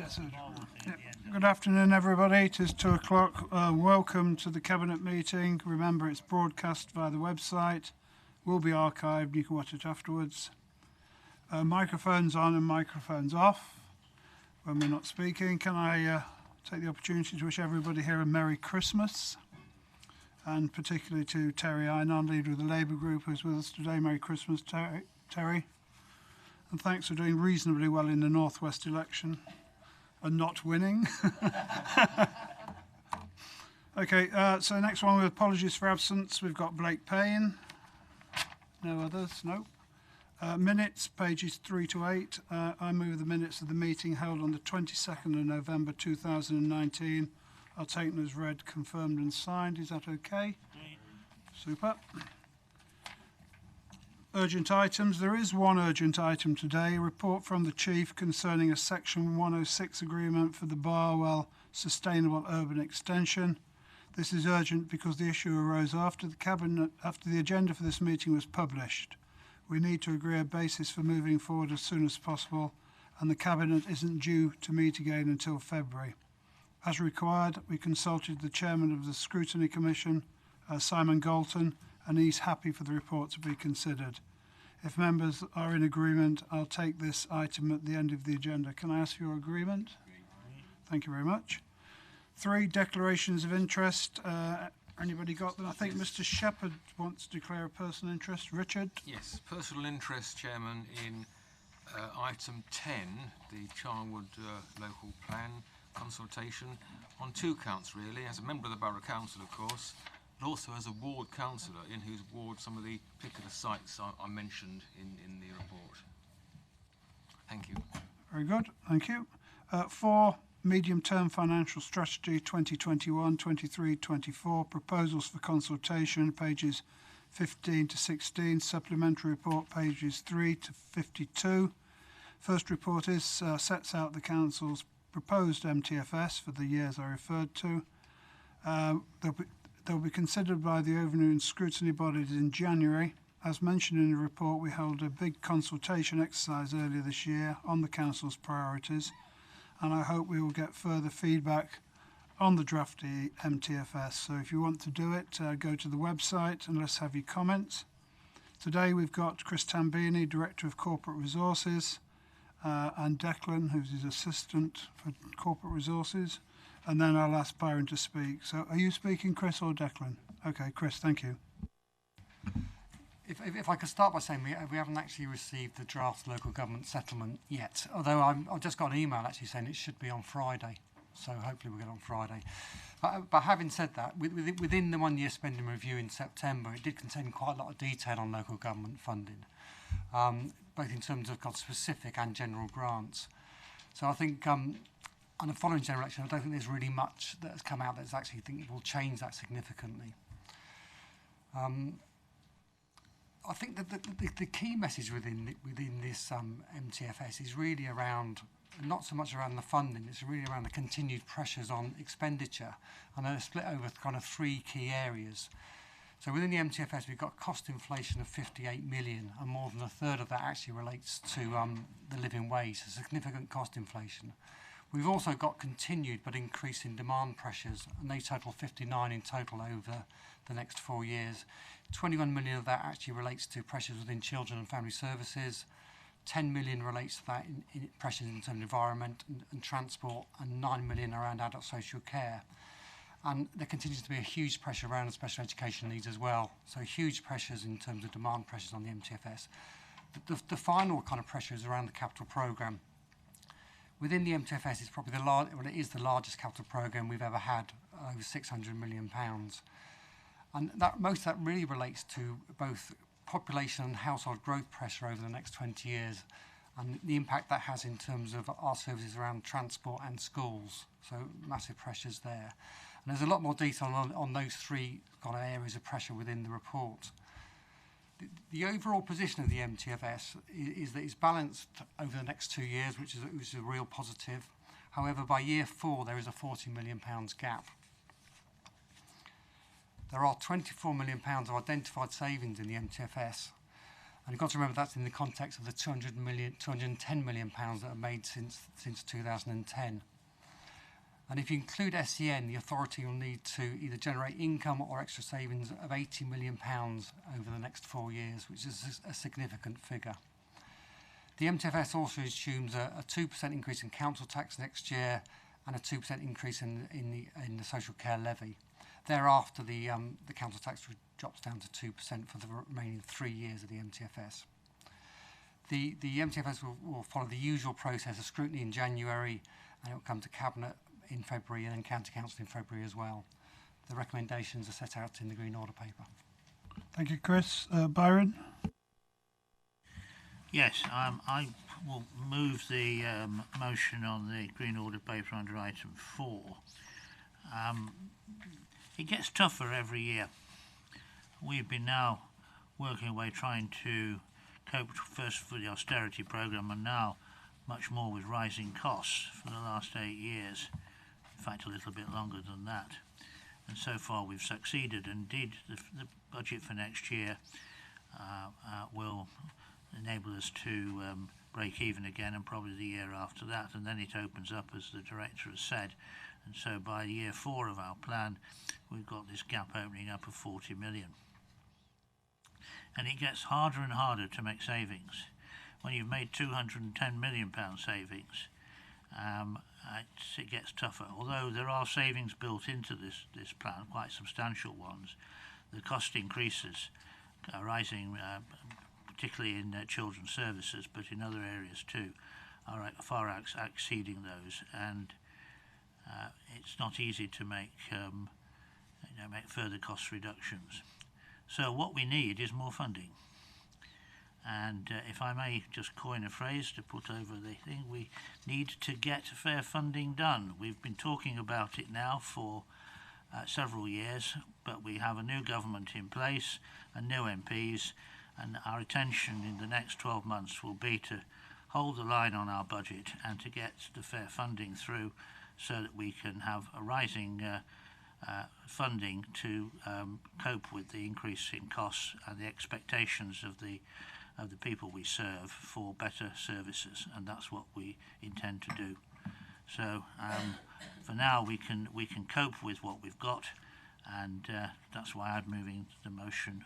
Yes. Good afternoon, everybody. It is 2 o'clock. Welcome to the Cabinet meeting. Remember, it's broadcast via the website. Will be archived. You can watch it afterwards. Microphones on and microphones off when we're not speaking. Can I take the opportunity to wish everybody here a Merry Christmas, and particularly to Terry Einon, leader of the Labour Group, who's with us today. Merry Christmas, Terry. And thanks for doing reasonably well in the North West election and not winning. Okay, so next one, with apologies for absence, we've got Blake Payne. No others, no. Minutes, pages 3 to 8. I move the minutes of the meeting held on the 22nd of November 2019. I'll take them as read, confirmed and signed. Is that okay? Super. Urgent items. There is one urgent item today, a report from the Chief concerning a Section 106 agreement for the Barwell Sustainable Urban Extension. This is urgent because the issue arose after the agenda for this meeting was published. We need to agree a basis for moving forward as soon as possible, and the Cabinet isn't due to meet again until February. As required, we consulted the Chairman of the Scrutiny Commission, Simon Galton, and he's happy for the report to be considered. If members are in agreement, I'll take this item at the end of the agenda. Can I ask for your agreement? Thank you very much. 3 declarations of interest. Anybody got them? I think Mr. Shepherd wants to declare a personal interest. Richard? Yes, personal interest, Chairman, in item 10, the Charnwood local plan consultation, on 2 counts really, as a member of the Borough Council of course, but also as a ward councillor in whose ward some of the particular sites are mentioned in the report. Thank you. Very good, thank you. 4, medium-term financial strategy 2021-23-24, proposals for consultation, pages 15 to 16, supplementary report, pages 3 to 52. First report is sets out the Council's proposed MTFS for the years I referred to. They'll be considered by the Overview and Scrutiny bodies in January. As mentioned in the report, we held a big consultation exercise earlier this year on the Council's priorities, and I hope we will get further feedback on the draft MTFS. So if you want to do it, go to the website and let's have your comments. Today we've got Chris Tambini, Director of Corporate Resources, and Declan, who's his assistant for Corporate Resources. And then I'll ask Byron to speak. So are you speaking, Chris, or Declan? Okay, Chris, thank you. If I could start by saying we haven't actually received the draft local government settlement yet, although I've just got an email actually saying it should be on Friday. So hopefully we'll get it on Friday. But having said that, within the one-year spending review in September, it did contain quite a lot of detail on local government funding, both in terms of specific and general grants. So I think on the following general election, I don't think there's really much that has come out that's actually think will change that significantly. I think that the key message within this MTFS is really around, not so much around the funding, it's really around the continued pressures on expenditure, and they're split over kind of 3 key areas. So within the MTFS, we've got cost inflation of 58 million, and more than a third of that actually relates to the living wage, so significant cost inflation. We've also got continued but increasing demand pressures, and they total 59 in total over the next 4 years. 21 million of that actually relates to pressures within children and family services. 10 million relates to that in pressures in terms of environment and transport, and 9 million around adult social care. And there continues to be a huge pressure around the special education needs as well. So huge pressures in terms of demand pressures on the MTFS. The final kind of pressure is around the capital programme. Within the MTFS, it's probably it is the largest capital programme we've ever had, over £600 million. And most of that really relates to both population and household growth pressure over the next 20 years, and the impact that has in terms of our services around transport and schools. So massive pressures there. And there's a lot more detail on those 3 kind of areas of pressure within the report. The overall position of the MTFS is that it's balanced over the next 2 years, which is a real positive. However, by year 4, there is a £40 million gap. There are £24 million of identified savings in the MTFS, And you've got to remember that's in the context of the 210 million pounds that are made since 2010. And if you include SEN, the authority will need to either generate income or extra savings of £80 million over the next 4 years, which is a significant figure. The MTFS also assumes a 2% increase in council tax next year and a 2% increase in the social care levy. Thereafter, the council tax drops down to 2% for the remaining 3 years of the MTFS. The MTFS will follow the usual process of scrutiny in January, and it will come to Cabinet in February and then County Council in February as well. The recommendations are set out in the Green Order paper. Thank you, Chris. Byron? Yes, I will move the motion on the Green Order paper under item 4. It gets tougher every year. We've been now working away trying to cope first with the austerity programme and now much more with rising costs for the last 8 years. In fact, a little bit longer than that. And so far we've succeeded. Indeed, the budget for next year will enable us to break even again, and probably the year after that, and then it opens up, as the director has said. And so by year 4 of our plan, we've got this gap opening up of 40 million. And it gets harder and harder to make savings. When you've made £210 million savings, it gets tougher. Although there are savings built into this plan, quite substantial ones, the cost increases arising particularly in children's services, but in other areas too, are far exceeding those, and it's not easy to make further cost reductions. So what we need is more funding. And if I may just coin a phrase to put over the thing, we need to get fair funding done. We've been talking about it now for several years, but we have a new government in place and new MPs, and our attention in the next 12 months will be to hold the line on our budget and to get the fair funding through so that we can have a rising funding to cope with the increase in costs and the expectations of the people we serve for better services, and that's what we intend to do. So for now we can cope with what we've got, and that's why I'm moving the motion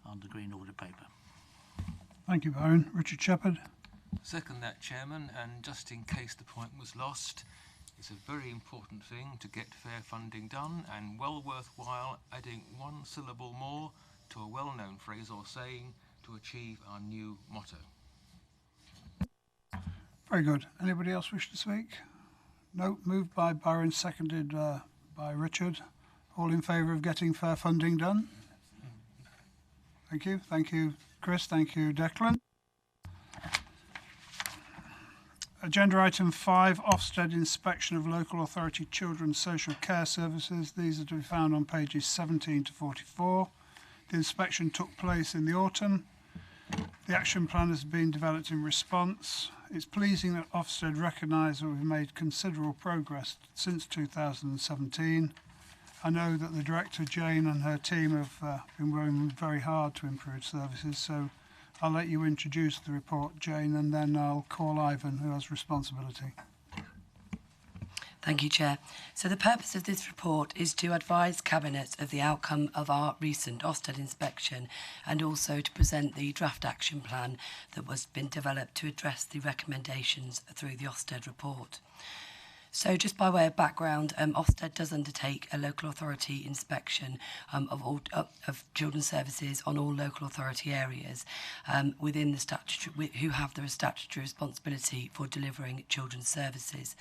on the Green Order paper. Thank you, Byron. Richard Shepherd? Second that, Chairman, and just in case the point was lost, it's a very important thing to get fair funding done, and well worthwhile adding one syllable more to a well-known phrase or saying to achieve our new motto. Very good. Anybody else wish to speak? No. Moved by Byron, seconded by Richard. All in favour of getting fair funding done? Thank you. Thank you, Chris. Thank you, Declan. Agenda item 5, Ofsted inspection of local authority children's social care services. These are to be found on pages 17 to 44. The inspection took place in the autumn. The action plan has been developed in response. It's pleasing that Ofsted recognise that we've made considerable progress since 2017. I know that the Director, Jane, and her team have been working very hard to improve services, so I'll let you introduce the report, Jane, and then I'll call Ivan, who has responsibility. Thank you, Chair. So the purpose of this report is to advise Cabinet of the outcome of our recent Ofsted inspection, and also to present the draft action plan that was been developed to address the recommendations through the Ofsted report. So just by way of background, Ofsted does undertake a local authority inspection of children's services on all local authority areas within the statutory, who have the statutory responsibility for delivering children's services.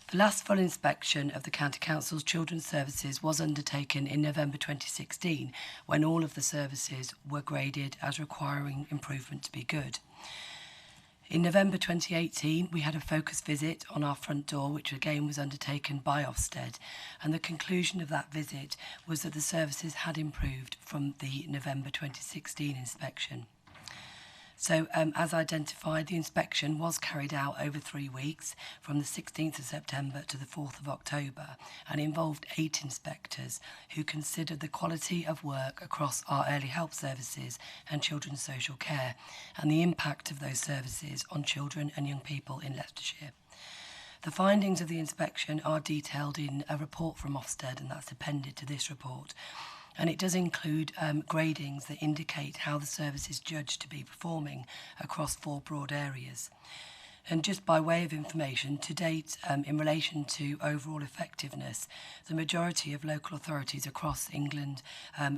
The last full inspection of the County Council's children's services was undertaken in November 2016, when all of the services were graded as requiring improvement to be good. In November 2018, we had a focus visit on our front door, which again was undertaken by Ofsted, and the conclusion of that visit was that the services had improved from the November 2016 inspection. So, as identified, the inspection was carried out over 3 weeks, from the 16th of September to the 4th of October, and involved 8 inspectors who considered the quality of work across our early help services and children's social care, and the impact of those services on children and young people in Leicestershire. The findings of the inspection are detailed in a report from Ofsted, and that's appended to this report. And it does include gradings that indicate how the service is judged to be performing across 4 broad areas. And just by way of information, to date, in relation to overall effectiveness, the majority of local authorities across England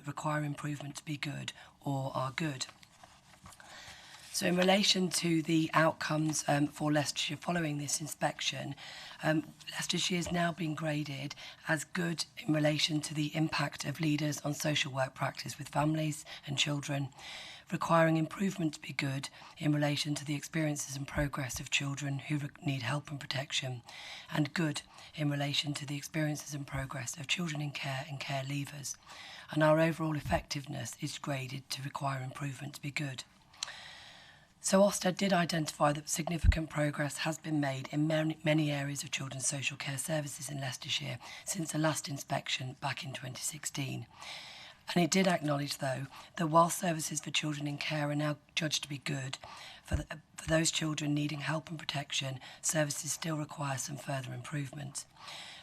require improvement to be good or are good. So in relation to the outcomes for Leicestershire following this inspection, Leicestershire is now being graded as good in relation to the impact of leaders on social work practice with families and children, requiring improvement to be good in relation to the experiences and progress of children who need help and protection, and good in relation to the experiences and progress of children in care and care leavers. And our overall effectiveness is graded to require improvement to be good. So Ofsted did identify that significant progress has been made in many areas of children's social care services in Leicestershire since the last inspection back in 2016. And it did acknowledge, though, that while services for children in care are now judged to be good, for those children needing help and protection, services still require some further improvement.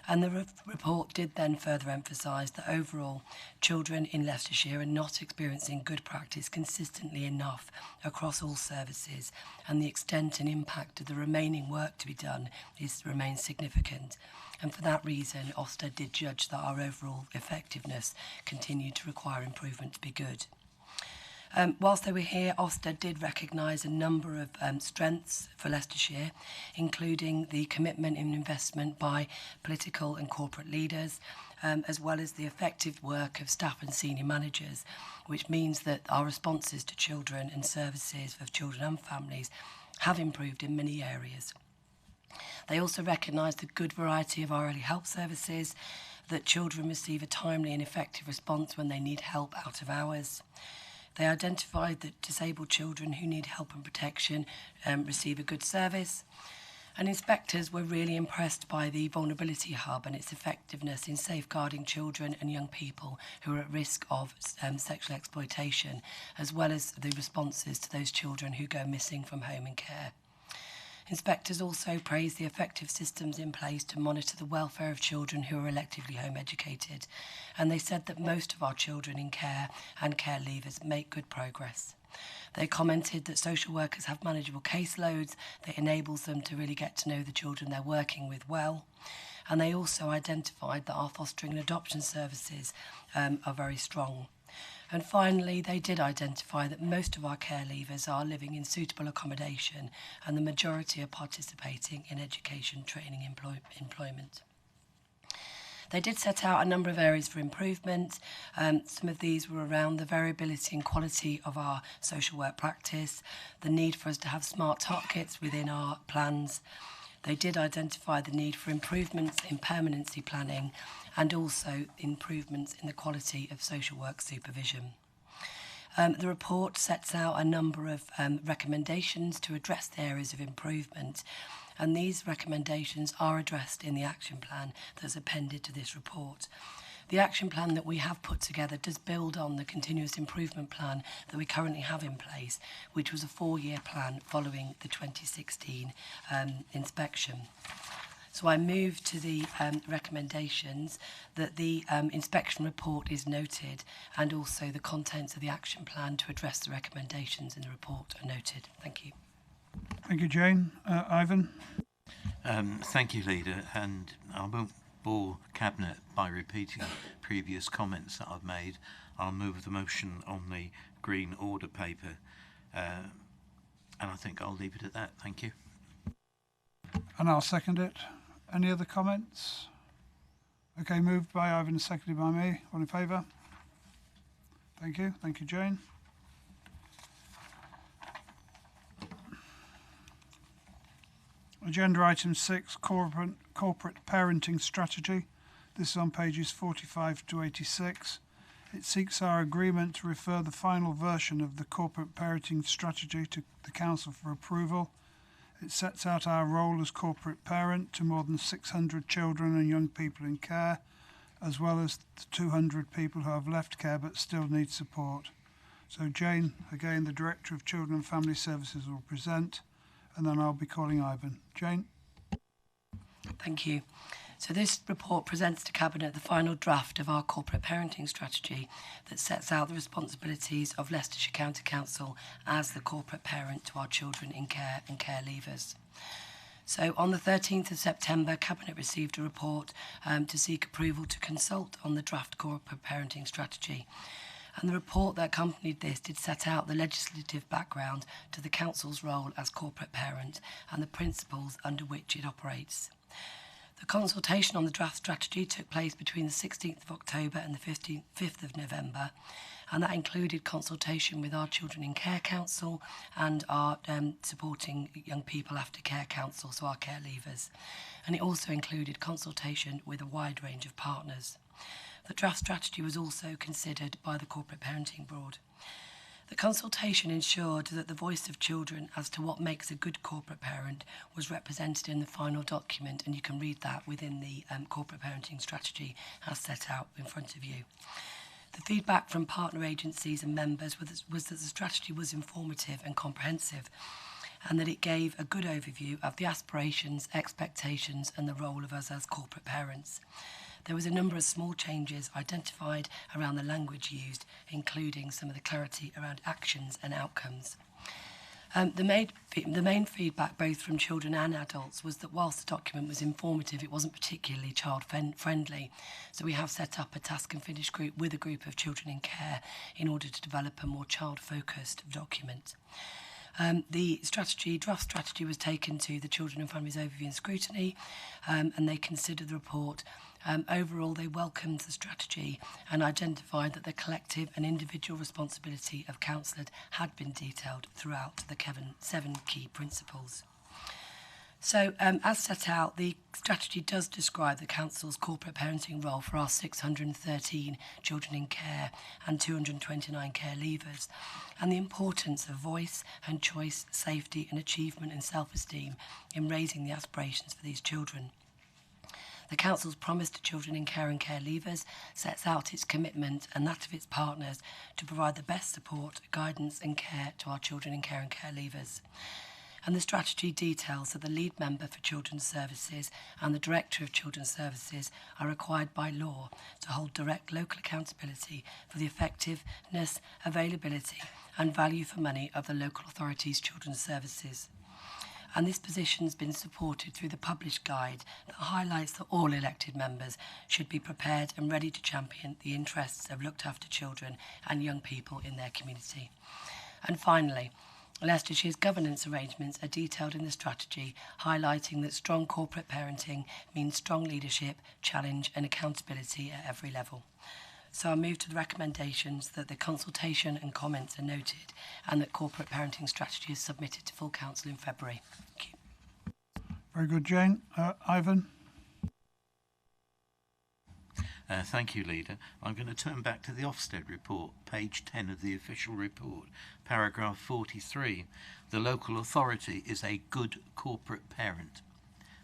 And the report did then further emphasise that overall, children in Leicestershire are not experiencing good practice consistently enough across all services, and the extent and impact of the remaining work to be done remains significant. And for that reason, Ofsted did judge that our overall effectiveness continued to require improvement to be good. Whilst they were here, Ofsted did recognise a number of strengths for Leicestershire, including the commitment and investment by political and corporate leaders, as well as the effective work of staff and senior managers, which means that our responses to children and services of children and families have improved in many areas. They also recognised the good variety of our early help services, that children receive a timely and effective response when they need help out of hours. They identified that disabled children who need help and protection receive a good service. And inspectors were really impressed by the Vulnerability Hub and its effectiveness in safeguarding children and young people who are at risk of sexual exploitation, as well as the responses to those children who go missing from home and care. Inspectors also praised the effective systems in place to monitor the welfare of children who are electively home educated, and they said that most of our children in care and care leavers make good progress. They commented that social workers have manageable caseloads that enables them to really get to know the children they're working with well, and they also identified that our fostering and adoption services are very strong. And finally, they did identify that most of our care leavers are living in suitable accommodation, and the majority are participating in education, training, employment. They did set out a number of areas for improvement. Some of these were around the variability and quality of our social work practice, the need for us to have smart targets within our plans. They did identify the need for improvements in permanency planning and also improvements in the quality of social work supervision. The report sets out a number of recommendations to address the areas of improvement, and these recommendations are addressed in the action plan that's appended to this report. The action plan that we have put together does build on the continuous improvement plan that we currently have in place, which was a 4-year plan following the 2016 inspection. So I move to the recommendations that the inspection report is noted, and also the contents of the action plan to address the recommendations in the report are noted. Thank you. Thank you, Jane. Ivan? Thank you, Leader, and I won't bore Cabinet by repeating previous comments that I've made. I'll move the motion on the Green Order paper, and I think I'll leave it at that. Thank you. And I'll second it. Any other comments? Okay, moved by Ivan, seconded by me. All in favour? Thank you. Thank you, Jane. Agenda item 6, corporate parenting strategy. This is on pages 45 to 86. It seeks our agreement to refer the final version of the corporate parenting strategy to the Council for approval. It sets out our role as corporate parent to more than 600 children and young people in care, as well as the 200 people who have left care but still need support. So Jane, again, the Director of Children and Family Services, will present, and then I'll be calling Ivan. Jane? Thank you. So this report presents to Cabinet the final draft of our corporate parenting strategy that sets out the responsibilities of Leicestershire County Council as the corporate parent to our children in care and care leavers. So on the 13th of September, Cabinet received a report to seek approval to consult on the draft corporate parenting strategy. And the report that accompanied this did set out the legislative background to the Council's role as corporate parent and the principles under which it operates. The consultation on the draft strategy took place between the 16th of October and the 5th of November, and that included consultation with our Children in Care Council and our Supporting Young People After Care Council, so our care leavers. And it also included consultation with a wide range of partners. The draft strategy was also considered by the Corporate Parenting Board. The consultation ensured that the voice of children as to what makes a good corporate parent was represented in the final document, and you can read that within the corporate parenting strategy as set out in front of you. The feedback from partner agencies and members was that the strategy was informative and comprehensive, and that it gave a good overview of the aspirations, expectations and the role of us as corporate parents. There was a number of small changes identified around the language used, including some of the clarity around actions and outcomes. The main feedback, both from children and adults, was that whilst the document was informative, it wasn't particularly child-friendly. So we have set up a task and finish group with a group of children in care in order to develop a more child-focused document. The draft strategy was taken to the Children and Families Overview and Scrutiny, and they considered the report. Overall, they welcomed the strategy and identified that the collective and individual responsibility of counsellors had been detailed throughout the 7 key principles. So, as set out, the strategy does describe the Council's corporate parenting role for our 613 children in care and 229 care leavers, and the importance of voice and choice, safety and achievement and self-esteem in raising the aspirations for these children. The Council's promise to children in care and care leavers sets out its commitment and that of its partners to provide the best support, guidance and care to our children in care and care leavers. And the strategy details that the lead member for Children's Services and the Director of Children's Services are required by law to hold direct local accountability for the effectiveness, availability and value for money of the local authority's children's services. And this position has been supported through the published guide that highlights that all elected members should be prepared and ready to champion the interests of looked after children and young people in their community. And finally, Leicestershire's governance arrangements are detailed in the strategy, highlighting that strong corporate parenting means strong leadership, challenge and accountability at every level. So I'll move to the recommendations that the consultation and comments are noted and that corporate parenting strategy is submitted to full council in February. Thank you. Very good, Jane. Ivan? Thank you, Leader. I'm going to turn back to the Ofsted report, page 10 of the official report, paragraph 43. The local authority is a good corporate parent.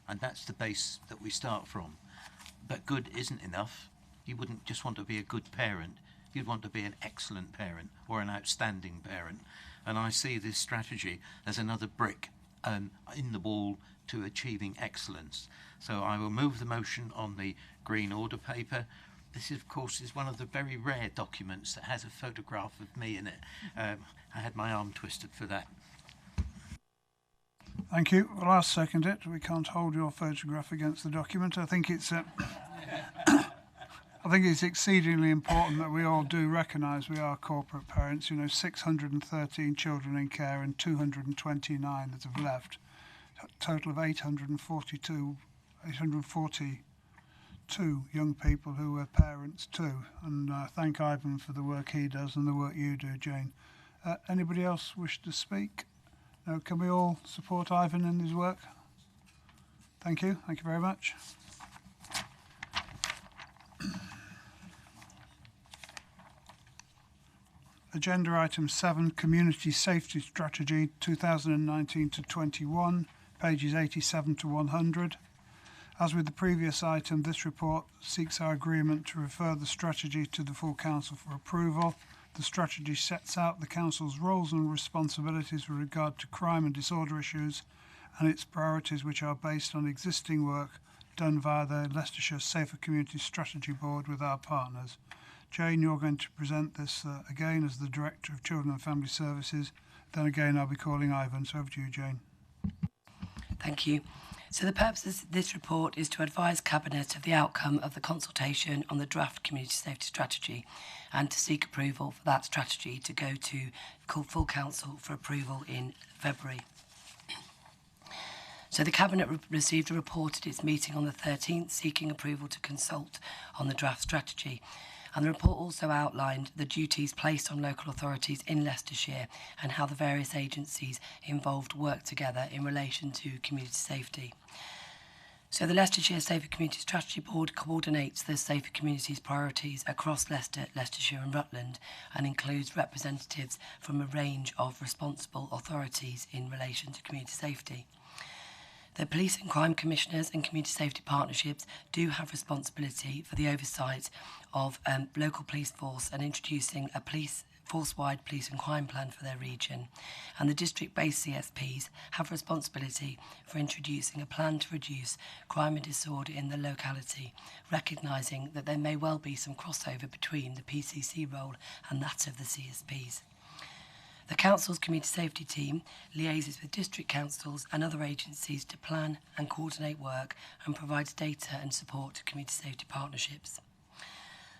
And that's the base that we start from. But good isn't enough. You wouldn't just want to be a good parent. You'd want to be an excellent parent or an outstanding parent. And I see this strategy as another brick in the wall to achieving excellence. So I will move the motion on the green order paper. This, of course, is one of the very rare documents that has a photograph of me in it. I had my arm twisted for that. Thank you. Well, I'll second it. We can't hold your photograph against the document. I think it's exceedingly important that we all do recognise we are corporate parents. 613 children in care and 229 that have left. A total of 842 young people who were parents too. And thank Ivan for the work he does and the work you do, Jane. Anybody else wish to speak? No, can we all support Ivan in his work? Thank you. Thank you very much. Agenda item 7, Community Safety Strategy 2019 to 21, pages 87 to 100. As with the previous item, this report seeks our agreement to refer the strategy to the full council for approval. The strategy sets out the council's roles and responsibilities with regard to crime and disorder issues and its priorities, which are based on existing work done via the Leicestershire Safer Community Strategy Board with our partners. Jane, you're going to present this again as the Director of Children and Family Services. Then again, I'll be calling Ivan. So over to you, Jane. Thank you. So the purpose of this report is to advise Cabinet of the outcome of the consultation on the draft Community Safety Strategy and to seek approval for that strategy to go to full council for approval in February. So the Cabinet received a report at its meeting on the 13th seeking approval to consult on the draft strategy. And the report also outlined the duties placed on local authorities in Leicestershire and how the various agencies involved work together in relation to community safety. So the Leicestershire Safer Community Strategy Board coordinates the safer communities priorities across Leicester, Leicestershire and Rutland and includes representatives from a range of responsible authorities in relation to community safety. The Police and Crime Commissioners and Community Safety Partnerships do have responsibility for the oversight of local police force and introducing a force-wide police and crime plan for their region. And the district-based CSPs have responsibility for introducing a plan to reduce crime and disorder in the locality, recognising that there may well be some crossover between the PCC role and that of the CSPs. The Council's Community Safety Team liaises with district councils and other agencies to plan and coordinate work and provides data and support to community safety partnerships.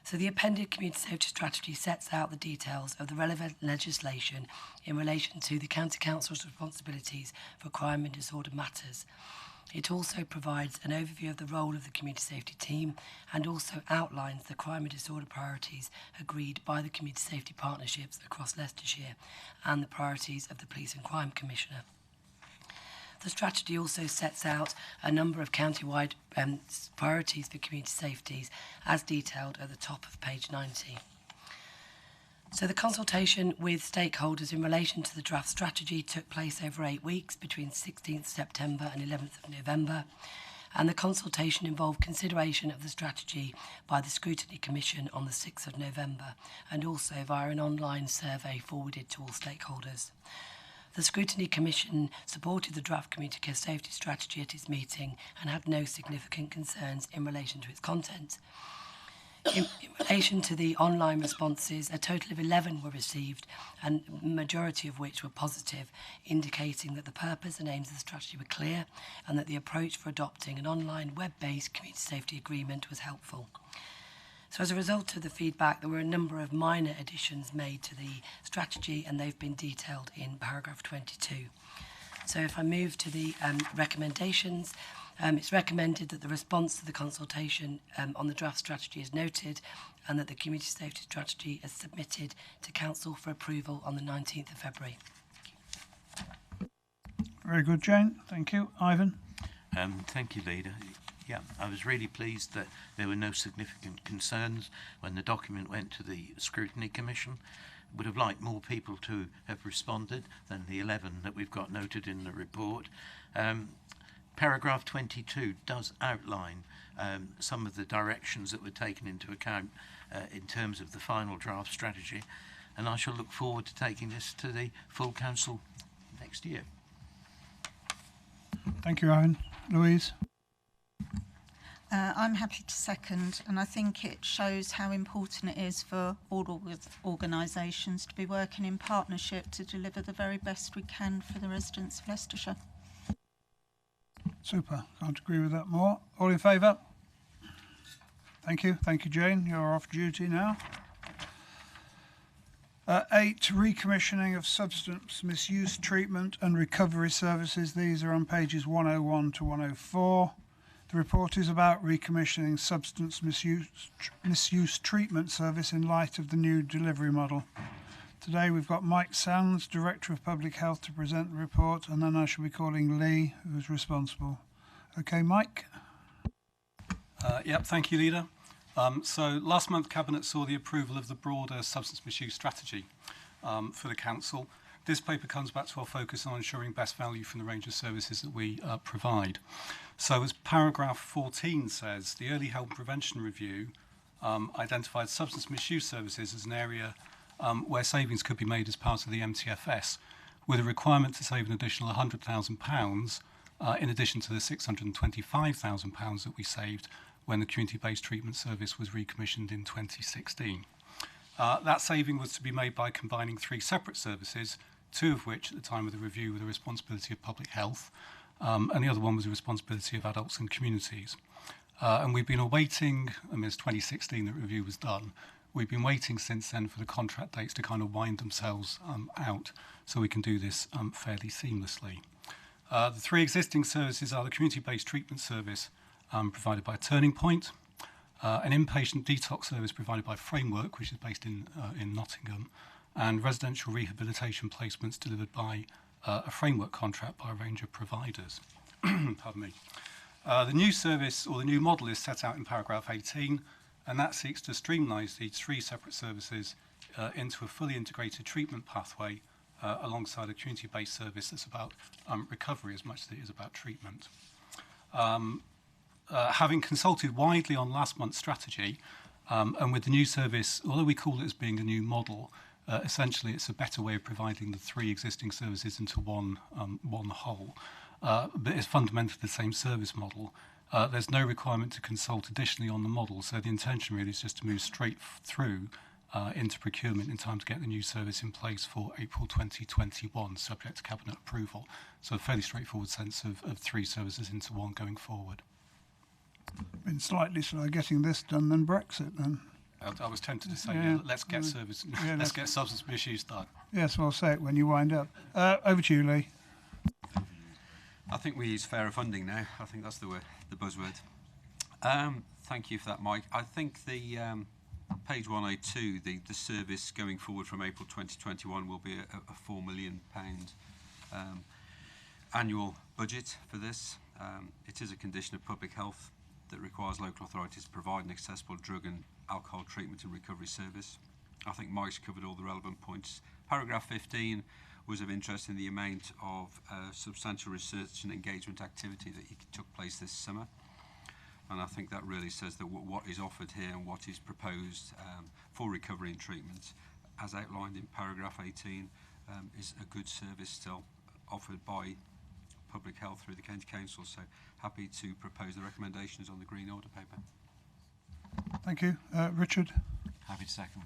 So the appended Community Safety Strategy sets out the details of the relevant legislation in relation to the County Council's responsibilities for crime and disorder matters. It also provides an overview of the role of the Community Safety Team and also outlines the crime and disorder priorities agreed by the Community Safety Partnerships across Leicestershire and the priorities of the Police and Crime Commissioner. The strategy also sets out a number of county-wide priorities for community safety as detailed at the top of page 90. So the consultation with stakeholders in relation to the draft strategy took place over 8 weeks between 16th September and 11th of November, and the consultation involved consideration of the strategy by the Scrutiny Commission on the 6th of November and also via an online survey forwarded to all stakeholders. The Scrutiny Commission supported the draft Community Care Safety Strategy at its meeting and had no significant concerns in relation to its content. In relation to the online responses, a total of 11 were received, and the majority of which were positive, indicating that the purpose and aims of the strategy were clear and that the approach for adopting an online web-based community safety agreement was helpful. So as a result of the feedback, there were a number of minor additions made to the strategy, and they've been detailed in paragraph 22. So if I move to the recommendations, it's recommended that the response to the consultation on the draft strategy is noted and that the Community Safety Strategy is submitted to Council for approval on the 19th of February. Very good, Jane. Thank you. Ivan? Thank you, Leader. Yeah, I was really pleased that there were no significant concerns when the document went to the Scrutiny Commission. Would have liked more people to have responded than the 11 that we've got noted in the report. Paragraph 22 does outline some of the directions that were taken into account in terms of the final draft strategy, and I shall look forward to taking this to the full council next year. Thank you, Ivan. Louise? I'm happy to second, and I think it shows how important it is for all organisations to be working in partnership to deliver the very best we can for the residents of Leicestershire. Super. Can't agree with that more. All in favour? Thank you. Thank you, Jane. You're off duty now. 8, recommissioning of substance misuse treatment and recovery services. These are on pages 101 to 104. The report is about recommissioning substance misuse treatment service in light of the new delivery model. Today we've got Mike Sands, Director of Public Health, to present the report, and then I shall be calling Lee, who is responsible. Okay, Mike? Yep, thank you, Leader. So last month, Cabinet saw the approval of the broader substance misuse strategy. for the council. This paper comes back to our focus on ensuring best value from the range of services that we provide. So as paragraph 14 says, the Early Help Prevention Review identified substance misuse services as an area where savings could be made as part of the MTFS, with a requirement to save an additional £100,000 in addition to the £625,000 that we saved when the community-based treatment service was recommissioned in 2016. That saving was to be made by combining 3 separate services, 2 of which at the time of the review were the responsibility of public health, and the other one was the responsibility of adults and communities. And we've been awaiting, it's 2016 that review was done, we've been waiting since then for the contract dates to kind of wind themselves out so we can do this fairly seamlessly. The 3 existing services are the community-based treatment service provided by Turning Point, an inpatient detox service provided by Framework, which is based in Nottingham, and residential rehabilitation placements delivered by a framework contract by a range of providers. Pardon me. The new service, or the new model, is set out in paragraph 18, and that seeks to streamline these 3 separate services into a fully integrated treatment pathway alongside a community-based service that's about recovery as much as it is about treatment. Having consulted widely on last month's strategy, and with the new service, although we call it as being a new model, essentially it's a better way of providing the 3 existing services into one whole. But it's fundamentally the same service model. There's no requirement to consult additionally on the model, so the intention really is just to move straight through into procurement in time to get the new service in place for April 2021, subject to Cabinet approval. So a fairly straightforward sense of 3 services into one going forward. Been slightly slow getting this done than Brexit then. I was tempted to say, Yeah. let's get service, Yeah, let's get substance misuse done. Yes, well, say it when you wind up. Over to you, Lee. I think we use fairer funding now. I think that's the word, the buzzword. Thank you for that, Mike. I think the page 102, the service going forward from April 2021 will be a £4 million annual budget for this. It is a condition of public health that requires local authorities to provide an accessible drug and alcohol treatment and recovery service. I think Mike's covered all the relevant points. Paragraph 15 was of interest in the amount of substantial research and engagement activity that took place this summer. And I think that really says that what is offered here and what is proposed for recovery and treatment, as outlined in paragraph 18, is a good service still offered by Public Health through the County Council. So happy to propose the recommendations on the Green Order paper. Thank you. Richard? Happy to second.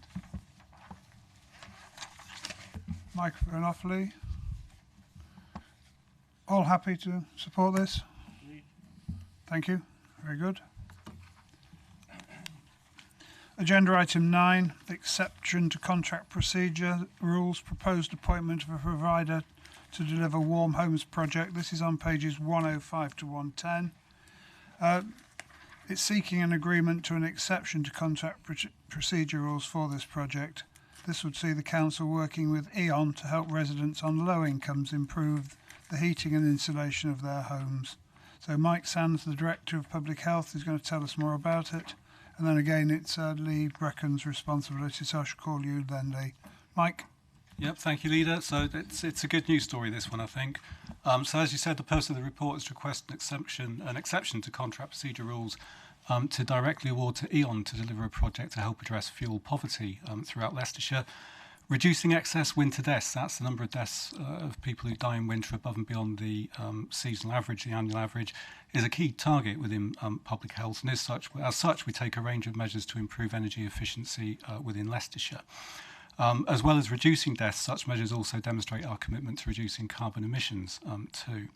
Microphone off, Lee. All happy to support this? Thank you. Very good. Agenda item 9, the exception to contract procedure rules, proposed appointment of a provider to deliver Warm Homes project. This is on pages 105 to 110. It's seeking an agreement to an exception to contract procedure rules for this project. This would see the council working with E.ON to help residents on low incomes improve the heating and insulation of their homes. So Mike Sands, the Director of Public Health, is going to tell us more about it. And then again, it's Lee Brecken's responsibility, so I shall call you then, Lee. Mike? Yep, thank you, Leader. So it's a good news story, this one, I think. So as you said, the purpose of the report is to request an exception to contract procedure rules to directly award to E.ON to deliver a project to help address fuel poverty throughout Leicestershire. Reducing excess winter deaths, that's the number of deaths of people who die in winter above and beyond the seasonal average, the annual average, is a key target within public health. And as such, we take a range of measures to improve energy efficiency within Leicestershire. As well as reducing deaths, such measures also demonstrate our commitment to reducing carbon emissions too.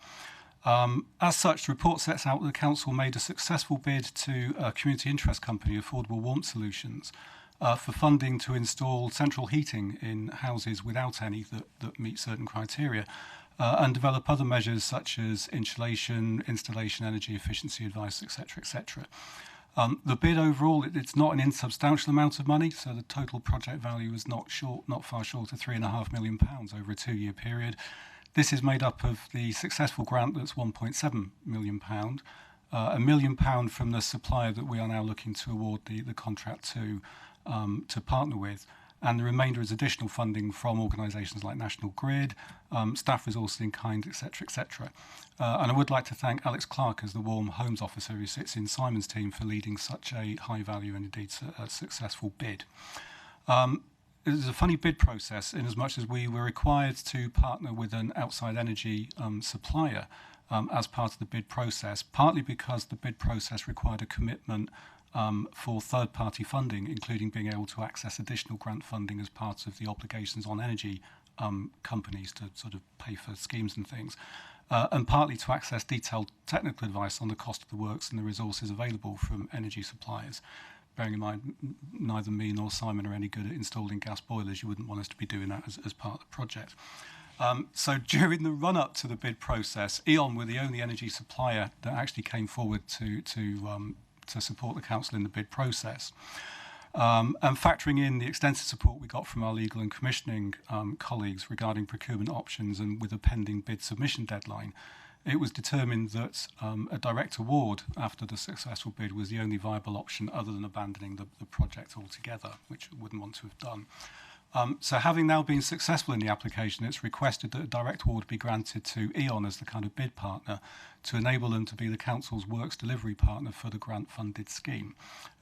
As such, the report sets out that the council made a successful bid to a community interest company, Affordable Warmth Solutions, for funding to install central heating in houses without any that meet certain criteria, and develop other measures such as insulation, installation, energy efficiency advice, etc., etc. The bid overall, it's not an insubstantial amount of money, so the total project value is not far short of £3.5 million over a 2-year period. This is made up of the successful grant that's £1.7 million, £1 million from the supplier that we are now looking to award the contract to partner with, and the remainder is additional funding from organisations like National Grid, staff resources in kind, etc., etc. And I would like to thank Alex Clark as the Warm Homes Officer who sits in Simon's team for leading such a high value and indeed successful bid. It was a funny bid process in as much as we were required to partner with an outside energy supplier as part of the bid process, partly because the bid process required a commitment for third-party funding, including being able to access additional grant funding as part of the obligations on energy companies to sort of pay for schemes and things, and partly to access detailed technical advice on the cost of the works and the resources available from energy suppliers. Bearing in mind, neither me nor Simon are any good at installing gas boilers. You wouldn't want us to be doing that as part of the project. So during the run-up to the bid process, E.ON were the only energy supplier that actually came forward to support the council in the bid process. And factoring in the extensive support we got from our legal and commissioning colleagues regarding procurement options and with a pending bid submission deadline, it was determined that a direct award after the successful bid was the only viable option other than abandoning the project altogether, which we wouldn't want to have done. So having now been successful in the application, it's requested that a direct award be granted to E.ON as the kind of bid partner to enable them to be the council's works delivery partner for the grant-funded scheme.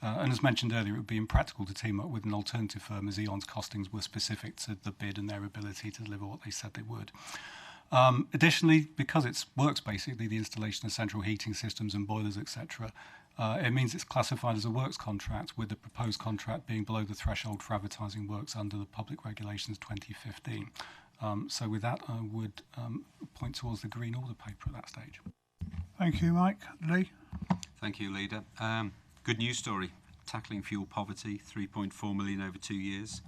And as mentioned earlier, it would be impractical to team up with an alternative firm as E.ON's costings were specific to the bid and their ability to deliver what they said they would. Additionally, because it works basically the installation of central heating systems and boilers, etc., it means it's classified as a works contract, with the proposed contract being below the threshold for advertising works under the Public Regulations 2015. So with that, I would point towards the Green Order paper at that stage. Thank you, Mike. Lee? Thank you, Leader. Good news story. Tackling fuel poverty, 3.4 million over 2 years.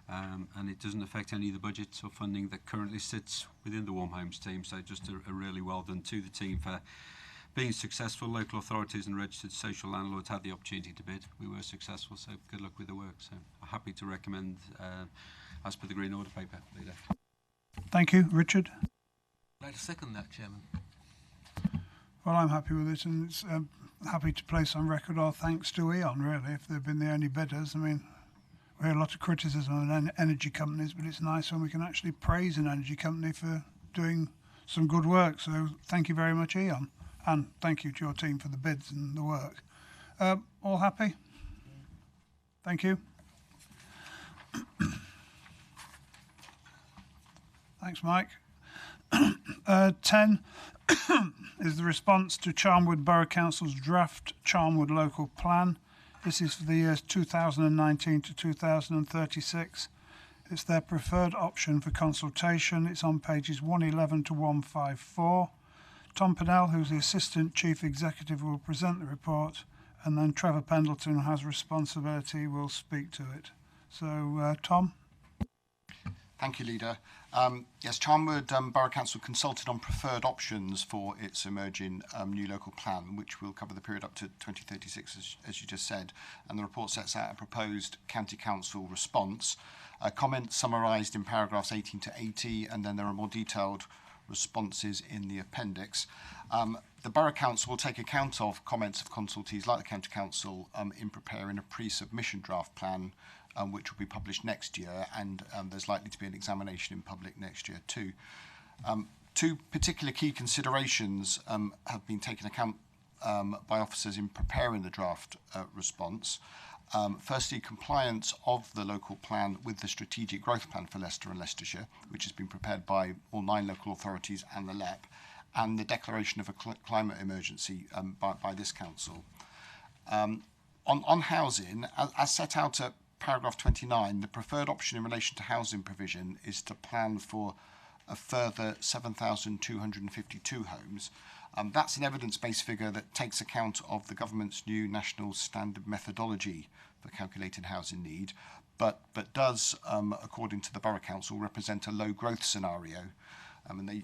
And it doesn't affect any of the budgets or funding that currently sits within the Warm Homes team. So just a really well done to the team for being successful. Local authorities and registered social landlords had the opportunity to bid. We were successful, so good luck with the work. So I'm happy to recommend as per the Green Order paper, Leader. Thank you. Richard? I'd like to second that, Chairman. Well, I'm happy with it, and it's happy to place on record our thanks to E.ON, really, if they've been the only bidders. I mean, we hear a lot of criticism on energy companies, but it's nice when we can actually praise an energy company for doing some good work. So thank you very much, E.ON, and thank you to your team for the bids and the work. All happy? Thank you. Thanks, Mike. 10 is the response to Charnwood Borough Council's draft Charnwood Local Plan. This is for the years 2019 to 2036. It's their preferred option for consultation. It's on pages 111 to 154. Tom Pennell, who's the Assistant Chief Executive, will present the report, and then Trevor Pendleton, who has responsibility, will speak to it. So, Tom? Thank you, Leader. Yes, Charnwood Borough Council consulted on preferred options for its emerging new local plan, which will cover the period up to 2036, as you just said. And the report sets out a proposed County Council response. Comments summarised in paragraphs 18 to 80, and then there are more detailed responses in the appendix. The Borough Council will take account of comments of consultees like the County Council in preparing a pre-submission draft plan, which will be published next year, and there's likely to be an examination in public next year too. Two particular key considerations have been taken account by officers in preparing the draft response. Firstly, compliance of the local plan with the strategic growth plan for Leicester and Leicestershire, which has been prepared by all 9 local authorities and the LEP, and the declaration of a climate emergency by this council. On housing, as set out at paragraph 29, the preferred option in relation to housing provision is to plan for a further 7,252 homes. That's an evidence-based figure that takes account of the government's new national standard methodology for calculating housing need, but does, according to the Borough Council, represent a low growth scenario. And they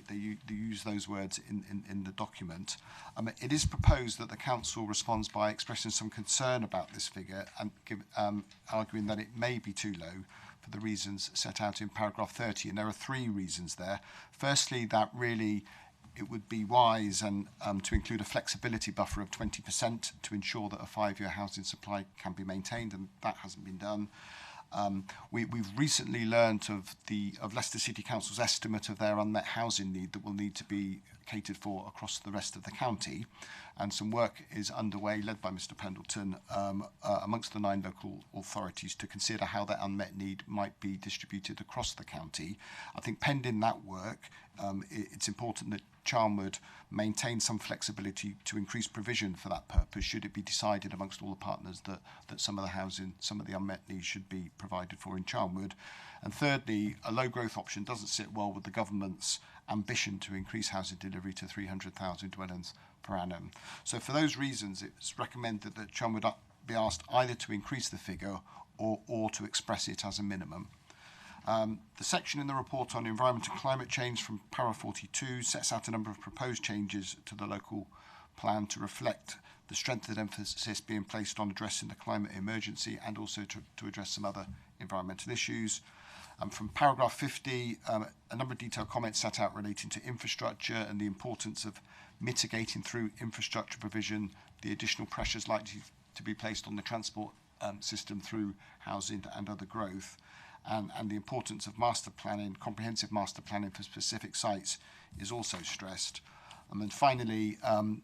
use those words in the document. It is proposed that the Council responds by expressing some concern about this figure and arguing that it may be too low for the reasons set out in paragraph 30. And there are 3 reasons there. Firstly, that really it would be wise and to include a flexibility buffer of 20% to ensure that a 5-year housing supply can be maintained, and that hasn't been done. We've recently learnt of Leicester City Council's estimate of their unmet housing need that will need to be catered for across the rest of the county, and some work is underway, led by Mr Pendleton, amongst the 9 local authorities to consider how that unmet need might be distributed across the county. I think pending that work, it's important that Charnwood maintain some flexibility to increase provision for that purpose, should it be decided amongst all the partners that some of the housing, some of the unmet needs should be provided for in Charnwood. And thirdly, a low growth option doesn't sit well with the government's ambition to increase housing delivery to 300,000 dwellings per annum. So for those reasons, it's recommended that Charnwood be asked either to increase the figure or to express it as a minimum. The section in the report on environment and climate change from para 42 sets out a number of proposed changes to the local plan to reflect the strengthened emphasis being placed on addressing the climate emergency and also to address some other environmental issues. From paragraph 50, a number of detailed comments set out relating to infrastructure and the importance of mitigating through infrastructure provision the additional pressures likely to be placed on the transport system through housing and other growth. And the importance of master planning, comprehensive master planning for specific sites is also stressed. And then finally,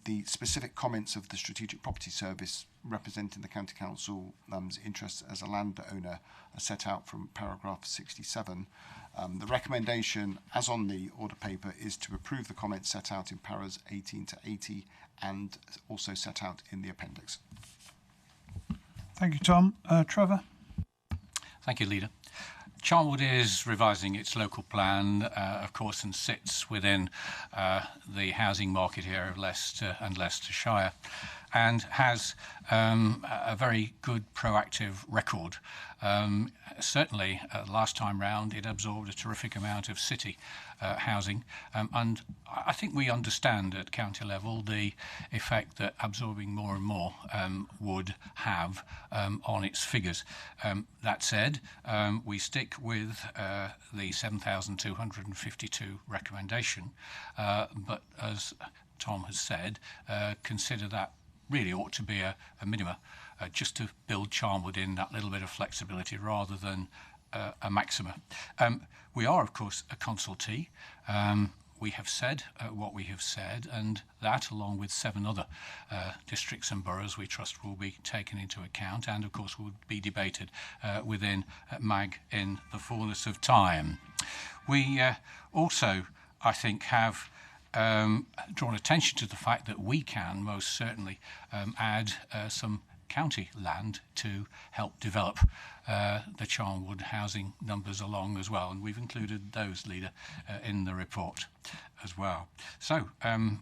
the specific comments of the Strategic Property Service representing the County Council's interests as a landowner are set out from paragraph 67. The recommendation, as on the order paper, is to approve the comments set out in paras 18 to 80 and also set out in the appendix. Thank you, Tom. Trevor? Thank you, Leader. Charnwood is revising its local plan, of course, and sits within the housing market area of Leicester and Leicestershire, and has a very good proactive record. Certainly, last time round, it absorbed a terrific amount of city housing, and I think we understand at county level the effect that absorbing more and more would have on its figures. That said, we stick with the 7,252 recommendation, but as Tom has said, consider that really ought to be a minimum, just to build Charnwood in that little bit of flexibility rather than a maxima. We are, of course, a consultee. We have said what we have said, and that, along with 7 other districts and boroughs, we trust will be taken into account and, of course, will be debated within MAG in the fullness of time. We also, I think, have drawn attention to the fact that we can most certainly add some county land to help develop the Charnwood housing numbers along as well, and we've included those, Leader, in the report as well. So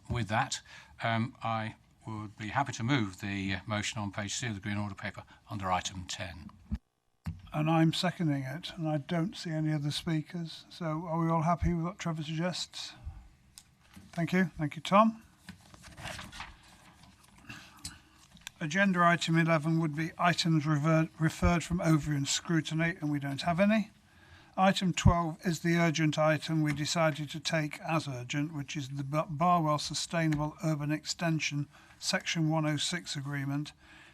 with that, I would be happy to move the motion on page 2 of the Green Order paper under item 10. And I'm seconding it, and I don't see any other speakers. So are we all happy with what Trevor suggests? Thank you. Thank you, Tom. Agenda item 11 would be items referred from ovarian scrutiny, and we don't have any. Item 12 is the urgent item we decided to take as urgent, which is the Barwell Sustainable Urban Extension Section 106 agreement.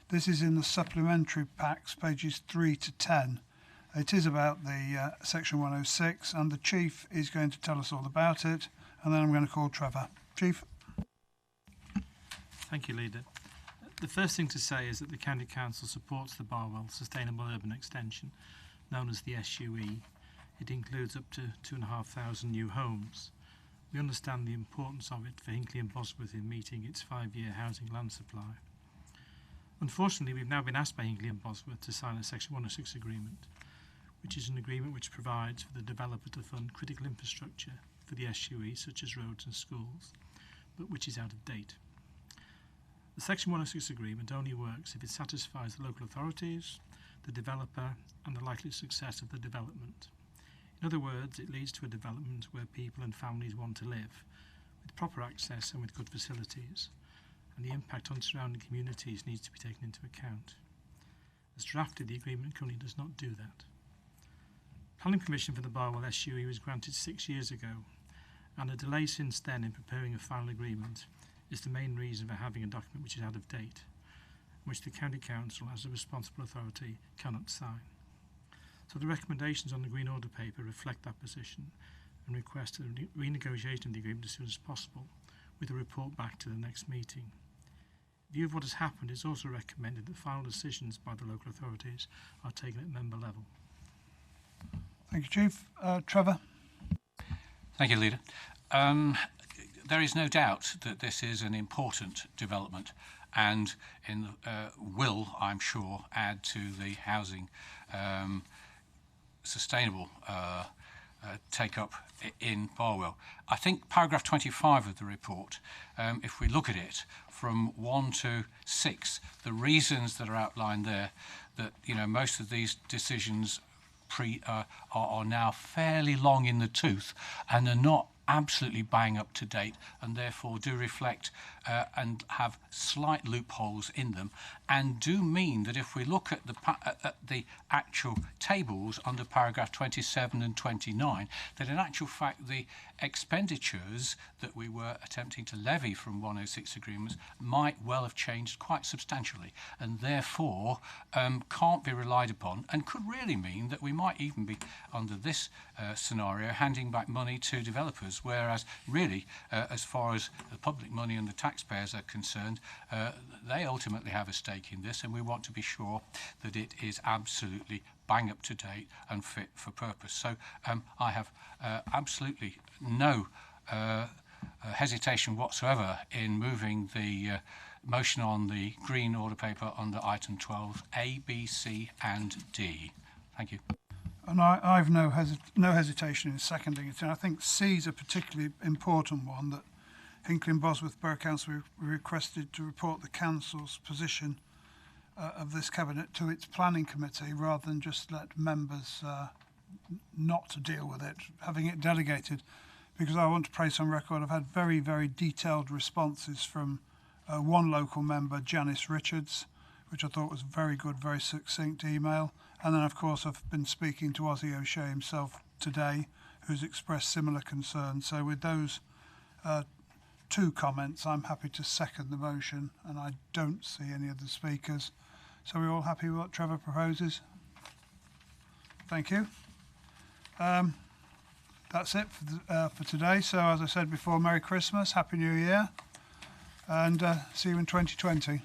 This is in the supplementary packs, pages 3 to 10. It is about the Section 106, and the Chief is going to tell us all about it, and then I'm going to call Trevor. Chief? Thank you, Leader. The first thing to say is that the County Council supports the Barwell Sustainable Urban Extension, known as the SUE. It includes up to 2,500 new homes. We understand the importance of it for Hinckley and Bosworth in meeting its 5-year housing land supply. Unfortunately, we've now been asked by Hinckley and Bosworth to sign a Section 106 agreement, which is an agreement which provides for the developer to fund critical infrastructure for the SUE, such as roads and schools, but which is out of date. The Section 106 agreement only works if it satisfies the local authorities, the developer, and the likely success of the development. In other words, it leads to a development where people and families want to live, with proper access and with good facilities, and the impact on surrounding communities needs to be taken into account. As drafted, the agreement currently does not do that. Planning permission for the Barwell SUE was granted 6 years ago, and a delay since then in preparing a final agreement is the main reason for having a document which is out of date, which the County Council, as a responsible authority, cannot sign. So the recommendations on the Green Order paper reflect that position and request a renegotiation of the agreement as soon as possible, with a report back to the next meeting. In view of what has happened, it's also recommended that final decisions by the local authorities are taken at member level. Thank you, Chief. Trevor? Thank you, Leader. There is no doubt that this is an important development and will, I'm sure, add to the housing sustainable take-up in Barwell. I think paragraph 25 of the report, if we look at it from 1 to 6, the reasons that are outlined there, that most of these decisions are now fairly long in the tooth and are not absolutely bang up to date, and therefore do reflect and have slight loopholes in them, and do mean that if we look at the actual tables under paragraph 27 and 29, that in actual fact the expenditures that we were attempting to levy from 106 agreements might well have changed quite substantially, and therefore can't be relied upon, and could really mean that we might even be, under this scenario, handing back money to developers, whereas really, as far as the public money and the taxpayers are concerned, they ultimately have a stake in this, and we want to be sure that it is absolutely bang up to date and fit for purpose. So I have absolutely no hesitation whatsoever in moving the motion on the Green Order paper under item 12, A, B, C and D. Thank you. And I've no hesitation in seconding it. And I think C is a particularly important one, that Hinckley and Bosworth Borough Council requested to report the council's position of this cabinet to its planning committee, rather than just let members not to deal with it, having it delegated. Because I want to place on record, I've had very, very detailed responses from one local member, Janice Richards, which I thought was very good, very succinct email. And then, of course, I've been speaking to Ozzie O'Shea himself today, who's expressed similar concerns. So with those two comments, I'm happy to second the motion, and I don't see any of the speakers. So we're all happy with what Trevor proposes? Thank you. That's it for today. So as I said before, Merry Christmas, Happy New Year, and see you in 2020.